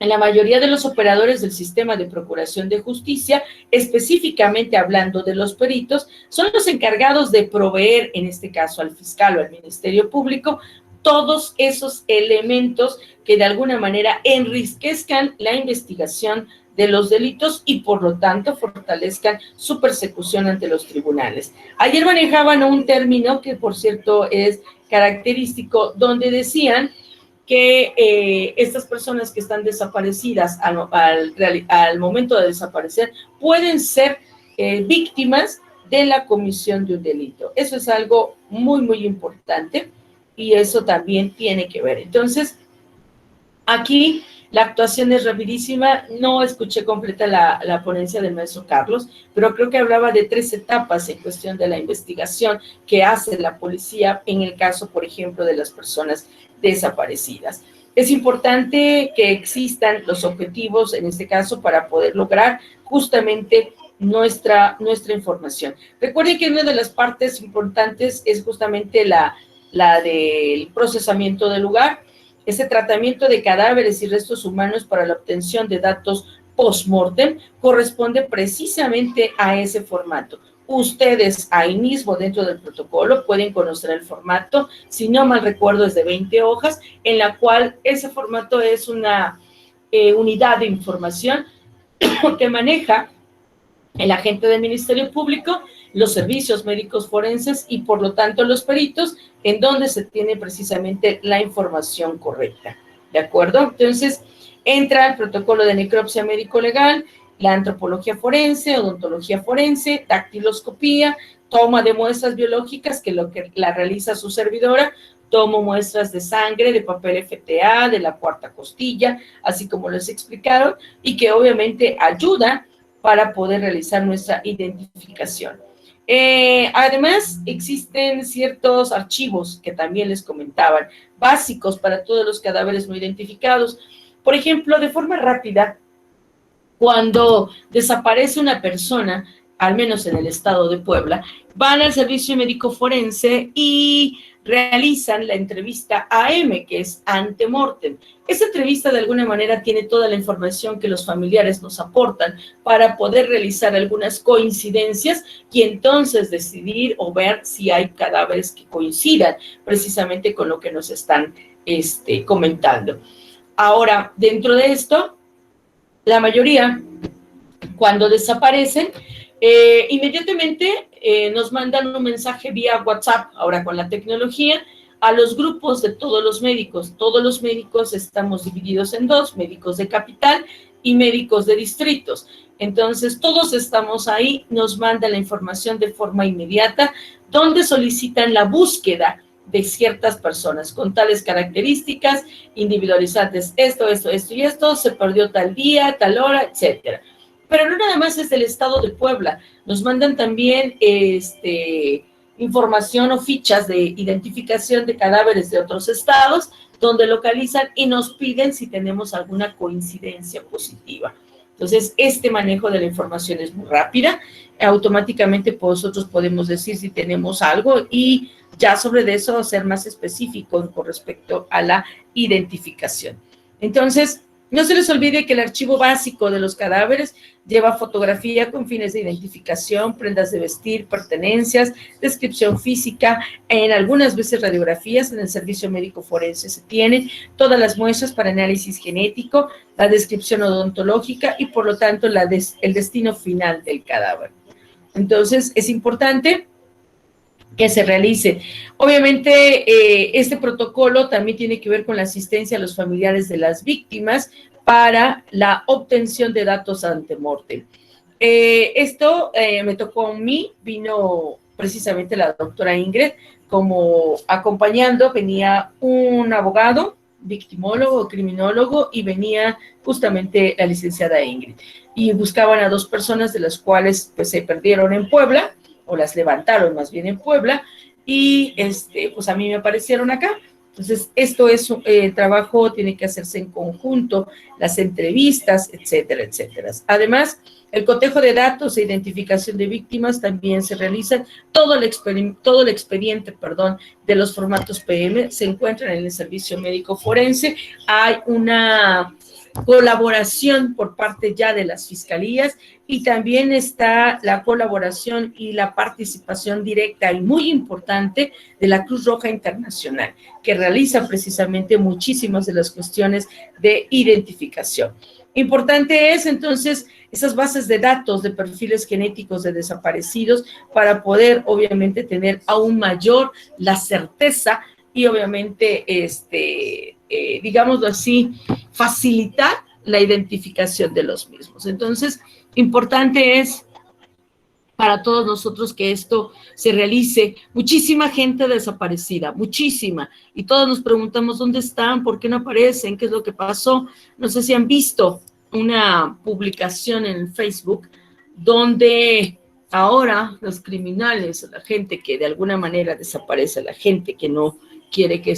en la mayoría de los operadores del sistema de procuración de justicia, específicamente hablando de los peritos, son los encargados de proveer, en este caso al fiscal o al Ministerio Público, todos esos elementos que de alguna manera enriquezcan la investigación de los delitos y por lo tanto fortalezcan su persecución ante los tribunales. Ayer manejaban un término que por cierto es característico, donde decían que estas personas que están desaparecidas al momento de desaparecer pueden ser víctimas de la comisión de un delito. Eso es algo muy, muy importante y eso también tiene que ver. Entonces, aquí la actuación es rapidísima. No escuché completa la ponencia del maestro Carlos, pero creo que hablaba de 3 etapas en cuestión de la investigación que hace la policía en el caso, por ejemplo, de las personas desaparecidas. Es importante que existan los objetivos, en este caso, para poder lograr justamente nuestra información. Recuerden que una de las partes importantes es justamente la del procesamiento del lugar. Ese tratamiento de cadáveres y restos humanos para la obtención de datos post-mortem corresponde precisamente a ese formato. Ustedes ahí mismo dentro del protocolo pueden conocer el formato, si no mal recuerdo es de 20 hojas, en la cual ese formato es una unidad de información que maneja el agente del Ministerio Público, los servicios médicos forenses y por lo tanto los peritos, en donde se tiene precisamente la información correcta, ¿de acuerdo? Entonces, entra el protocolo de necropsia médico-legal, la antropología forense, odontología forense, dactiloscopía, toma de muestras biológicas, que la realiza su servidora, tomo muestras de sangre, de papel FTA, de la cuarta costilla, así como les explicaron, y que obviamente ayuda para poder realizar nuestra identificación. Además, existen ciertos archivos que también les comentaban, básicos para todos los cadáveres no identificados. Por ejemplo, de forma rápida, cuando desaparece una persona, al menos en el estado de Puebla, van al servicio médico forense y realizan la entrevista AM, que es ante mortem. Esa entrevista de alguna manera tiene toda la información que los familiares nos aportan para poder realizar algunas coincidencias y entonces decidir o ver si hay cadáveres que coincidan precisamente con lo que nos están comentando. Ahora, dentro de esto, la mayoría, cuando desaparecen, inmediatamente nos mandan un mensaje vía WhatsApp, ahora con la tecnología, a los grupos de todos los médicos. Todos los médicos estamos divididos en dos, médicos de capital y médicos de distritos. Entonces, todos estamos ahí, nos mandan la información de forma inmediata, donde solicitan la búsqueda de ciertas personas con tales características individualizantes, esto y esto, se perdió tal día, tal hora, etcétera. Pero no nada más es del estado de Puebla, nos mandan también información o fichas de identificación de cadáveres de otros estados, donde localizan y nos piden si tenemos alguna coincidencia positiva. Entonces, este manejo de la información es muy rápida, automáticamente nosotros podemos decir si tenemos algo y ya sobre eso ser más específico con respecto a la identificación. Entonces, no se les olvide que el archivo básico de los cadáveres lleva fotografía con fines de identificación, prendas de vestir, pertenencias, descripción física, en algunas veces radiografías. En el servicio médico forense se tienen todas las muestras para análisis genético, la descripción odontológica y por lo tanto el destino final del cadáver. Entonces, es importante que se realice. Obviamente, este protocolo también tiene que ver con la asistencia a los familiares de las víctimas para la obtención de datos ante mortem. Esto me tocó a mí, vino precisamente la doctora Ingrid como acompañando, venía un abogado, victimólogo, criminólogo, y venía justamente la licenciada Ingrid. Y buscaban a dos personas de las cuales pues se perdieron en Puebla, o las levantaron más bien en Puebla, y pues a mí me aparecieron acá. Entonces, esto es trabajo, tiene que hacerse en conjunto, las entrevistas, etcétera, etcétera. Además, el cotejo de datos e identificación de víctimas también se realiza. Todo el expediente de los formatos PM se encuentran en el servicio médico forense. Hay una colaboración por parte ya de las fiscalías y también está la colaboración y la participación directa y muy importante de la Cruz Roja Internacional, que realiza precisamente muchísimas de las cuestiones de identificación. Importante es entonces esas bases de datos de perfiles genéticos de desaparecidos para poder obviamente tener aún mayor la certeza y obviamente digámoslo así, facilitar la identificación de los mismos. Entonces, importante es para todos nosotros que esto se realice. Muchísima gente desaparecida, muchísima, y todos nos preguntamos dónde están, por qué no aparecen, qué es lo que pasó. No sé si han visto una publicación en Facebook donde ahora los criminales, la gente que de alguna manera desaparece, la gente que no quiere que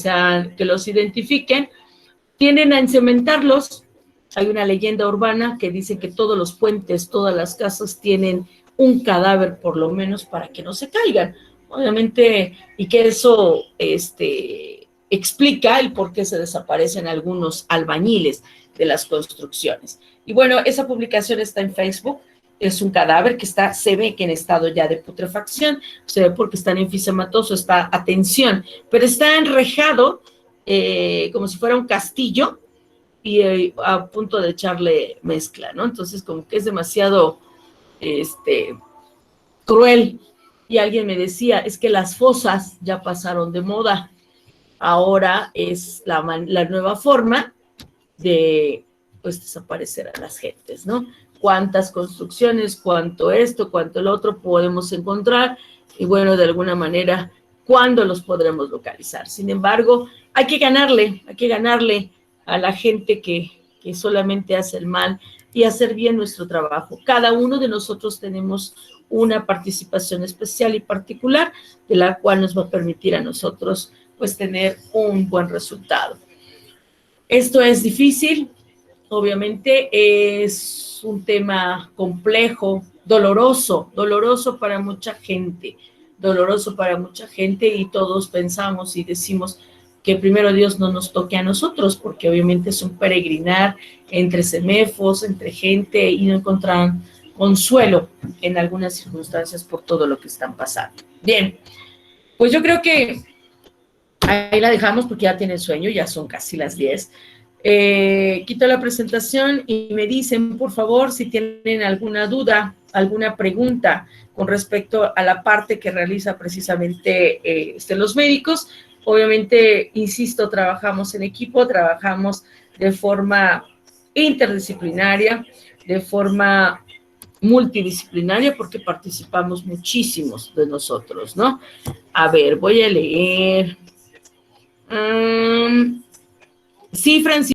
los identifiquen, tienden a encementarlos. Hay una leyenda urbana que dice que todos los puentes, todas las casas tienen un cadáver por lo menos para que no se caigan. Obviamente, y que eso explica el por qué se desaparecen algunos albañiles de las construcciones. Y bueno, esa publicación está en Facebook. Es un cadáver que se ve que en estado ya de putrefacción, se ve porque está en enfisematoso, está a tensión, pero está enrejado como si fuera un castillo y a punto de echarle mezcla, ¿no? Entonces, como que es demasiado cruel. Y alguien me decía, es que las fosas ya pasaron de moda, ahora es la nueva forma de, pues, desaparecer a las gentes, ¿no? Cuántas construcciones, cuánto esto, cuánto el otro podemos encontrar, y bueno, de alguna manera, ¿cuándo los podremos localizar? Sin embargo, hay que ganarle a la gente que solamente hace el mal y hacer bien nuestro trabajo. Cada uno de nosotros tenemos una participación especial y particular, de la cual nos va a permitir a nosotros, pues, tener un buen resultado. Esto es difícil, obviamente es un tema complejo, doloroso para mucha gente, doloroso para mucha gente y todos pensamos y decimos que primero Dios no nos toque a nosotros, porque obviamente es un peregrinar entre semefos, entre gente y no encontrarán consuelo en algunas circunstancias por todo lo que están pasando. Bien, pues yo creo que ahí la dejamos porque ya tienen sueño, ya son casi las 10. Quito la presentación y me dicen, por favor, si tienen alguna duda, alguna pregunta con respecto a la parte que realiza precisamente los médicos. Obviamente, insisto, trabajamos en equipo, trabajamos de forma interdisciplinaria, de forma multidisciplinaria, porque participamos muchísimos de nosotros, ¿no? A ver, voy a leer. Sí, Francisco.